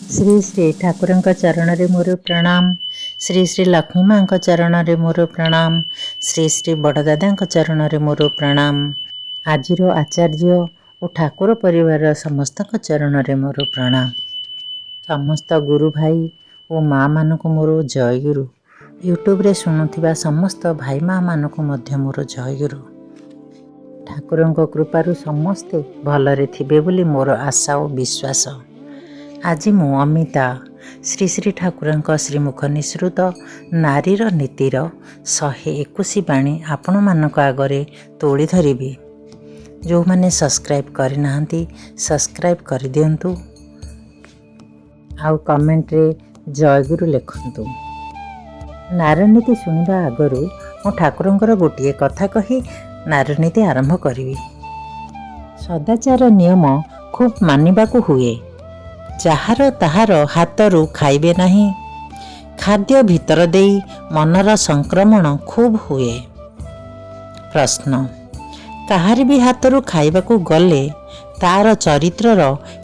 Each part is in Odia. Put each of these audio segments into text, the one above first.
श्री श्री ठाकुरଙ୍କ ଚରଣରେ ମୋର ପ୍ରଣାମ। ଶ୍ରୀ ଶ୍ରୀ ଲକ୍ଷ୍ମୀ ମାଙ୍କ ଚରଣରେ ମୋର ପ୍ରଣାମ। ଶ୍ରୀ ଶ୍ରୀ ବଡ଼ଦାଦାଙ୍କ ଚରଣରେ ମୋର ପ୍ରଣାମ। ଆଜିର ଆଚାର୍ଯ୍ୟ ଓ ଠାକୁର ପରିବାରର ସମସ୍ତଙ୍କ ଚରଣରେ ମୋର ପ୍ରଣାମ। ସମସ୍ତ ଗୁରୁ ଭାଇ ଓ ମା ମାନଙ୍କୁ ମୋର ଜୟଗୁରୁ। ୟୁଟ୍ୟୁବରେ ଶୁଣୁଥିବା ସମସ୍ତ ଭାଇ ମା ମାନଙ୍କୁ ମଧ୍ୟ ମୋର ଜୟଗୁରୁ। ଠାକୁରଙ୍କ କୃପାରୁ ସମସ୍ତେ ଭଲରେ ଥିବେ ବୋଲି ମୋର ଆଶା ଓ ବିଶ୍ୱାସ। ଆଜି ମୁଁ ଅମିତା ଶ୍ରୀ ଶ୍ରୀ ଠାକୁରଙ୍କ ଶ୍ରୀମୁଖ ନିଃସୃତ ନାରୀର ନୀତିର 121 ବାଣୀ ଆପଣମାନଙ୍କ ଆଗରେ ତୋଳି ଧରିବି। ଯେଉଁମାନେ ସବସ୍କ୍ରାଇବ୍ କରିନାହାନ୍ତି ସବସ୍କ୍ରାଇବ୍ କରିଦିଅନ୍ତୁ ଆଉ କମେଣ୍ଟରେ ଜୟଗୁରୁ ଲେଖନ୍ତୁ। ନାରୀନୀତି ଶୁଣିବା ଆଗରୁ ମୁଁ ଠାକୁରଙ୍କର ଗୋଟିଏ କଥା କହି ନାରୀନୀତି ଆରମ୍ଭ କରିବି। ସଦାଚାର ନିୟମ ଖୁବ୍ ମାନିବାକୁ ହୁଏ। ଯାହାର ତାହାର ହାତରୁ ଖାଇବେ ନାହିଁ। ଖାଦ୍ୟ ଭିତର ଦେଇ ମନର ସଂକ୍ରମଣ ଖୁବ୍ ହୁଏ। ପ୍ରଶ୍ନ, କାହାରି ବି ହାତରୁ ଖାଇବାକୁ ଗଲେ ତାର ଚରିତ୍ରର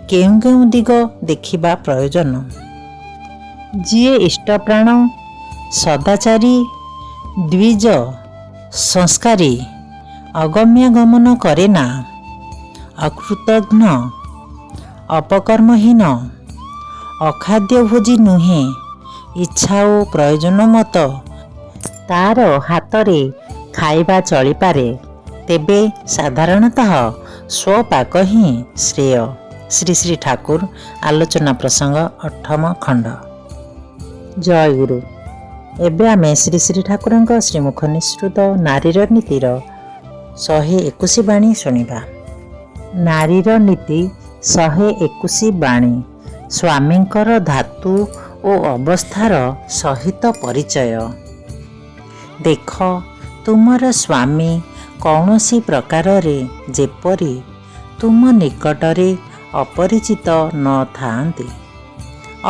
କେଉଁ କେଉଁ ଦିଗ ଦେଖିବା ପ୍ରୟୋଜନ? ଯିଏ ଇଷ୍ଟପ୍ରାଣ, ସଦାଚାରୀ, ଦ୍ୱିଜ ସଂସ୍କାରୀ, ଅଗମ୍ୟାଗମନ କରେ ନା, ଅକୃତଘ୍ନ, ଅପକର୍ମହୀନ, ଅଖାଦ୍ୟଭୋଜୀ ନୁହେଁ, ଇଚ୍ଛା ଓ ପ୍ରୟୋଜନ ମତ ତାର ହାତରେ ଖାଇବା ଚଳିପାରେ, ତେବେ ସାଧାରଣତଃ ସ୍ୱପାକ ହିଁ ଶ୍ରେୟ। ଶ୍ରୀ ଶ୍ରୀ ଠାକୁର ଆଲୋଚନା ପ୍ରସଙ୍ଗ 8ମ ଖଣ୍ଡ। ଜୟଗୁରୁ। ଏବେ ଆମେ ଶ୍ରୀ ଶ୍ରୀ ଠାକୁରଙ୍କ ଶ୍ରୀମୁଖ ନିଃସୃତ ନାରୀର ନୀତିର 121 ବାଣୀ ଶୁଣିବା। ନାରୀର ନୀତି 121 ବାଣୀ। ସ୍ୱାମୀଙ୍କର ଧାତୁ ଓ ଅବସ୍ଥାର ସହିତ ପରିଚୟ। ଦେଖ, ତୁମର ସ୍ୱାମୀ କୌଣସି ପ୍ରକାରରେ ଯେପରି ତୁମ ନିକଟରେ ଅପରିଚିତ ନ ଥାଆନ୍ତି।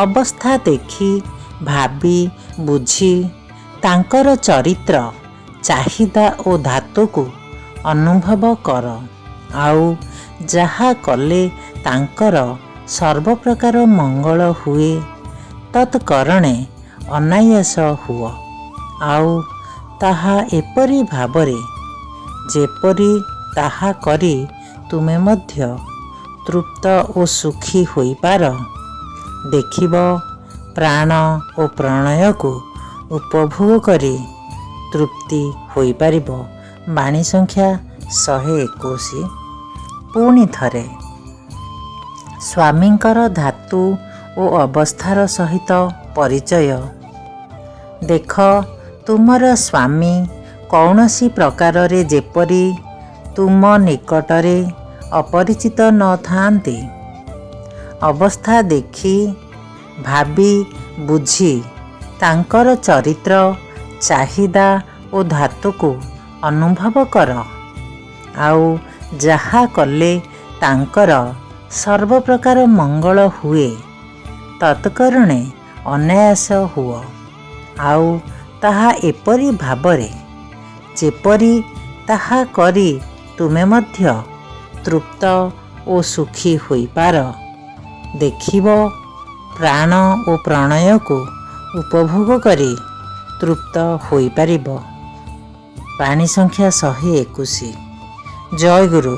ଅବସ୍ଥା ଦେଖି ଭାବି ବୁଝି ତାଙ୍କର ଚରିତ୍ର, ଚାହିଦା ଓ ଧାତୁକୁ ଅନୁଭବ କର। ଆଉ ଯାହା କଲେ ତାଙ୍କର ସର୍ବପ୍ରକାର ମଙ୍ଗଳ ହୁଏ, ତତ୍କରଣେ ଅନାୟାସ ହୁଅ। ଆଉ ତାହା ଏପରି ଭାବରେ ଯେପରି ତାହା କରି ତୁମେ ମଧ୍ୟ ତୃପ୍ତ ଓ ସୁଖୀ ହୋଇପାର। ଦେଖିବ, ପ୍ରାଣ ଓ ପ୍ରଣୟକୁ ଉପଭୋଗ କରି ତୃପ୍ତି ହୋଇପାରିବ। ବାଣୀ ସଂଖ୍ୟା 121। ପୁଣି ଥରେ। ସ୍ୱାମୀଙ୍କର ଧାତୁ ଓ ଅବସ୍ଥାର ସହିତ ପରିଚୟ। ଦେଖ, ତୁମର ସ୍ୱାମୀ କୌଣସି ପ୍ରକାରରେ ଯେପରି ତୁମ ନିକଟରେ ଅପରିଚିତ ନ ଥାଆନ୍ତି। ଅବସ୍ଥା ଦେଖି ଭାବି ବୁଝି ତାଙ୍କର ଚରିତ୍ର, ଚାହିଦା ଓ ଧାତୁକୁ ଅନୁଭବ କର। ଆଉ ଯାହା କଲେ ତାଙ୍କର ସର୍ବପ୍ରକାର ମଙ୍ଗଳ ହୁଏ, ତତ୍କରଣେ ଅନାୟାସ ହୁଅ। ଆଉ ତାହା ଏପରି ଭାବରେ ଯେପରି ତାହା କରି ତୁମେ ମଧ୍ୟ ତୃପ୍ତ ଓ ସୁଖୀ ହୋଇପାର। ଦେଖିବ, ପ୍ରାଣ ଓ ପ୍ରଣୟକୁ ଉପଭୋଗ କରି ତୃପ୍ତ ହୋଇପାରିବ। ବାଣୀ ସଂଖ୍ୟା 121। ଜୟଗୁରୁ।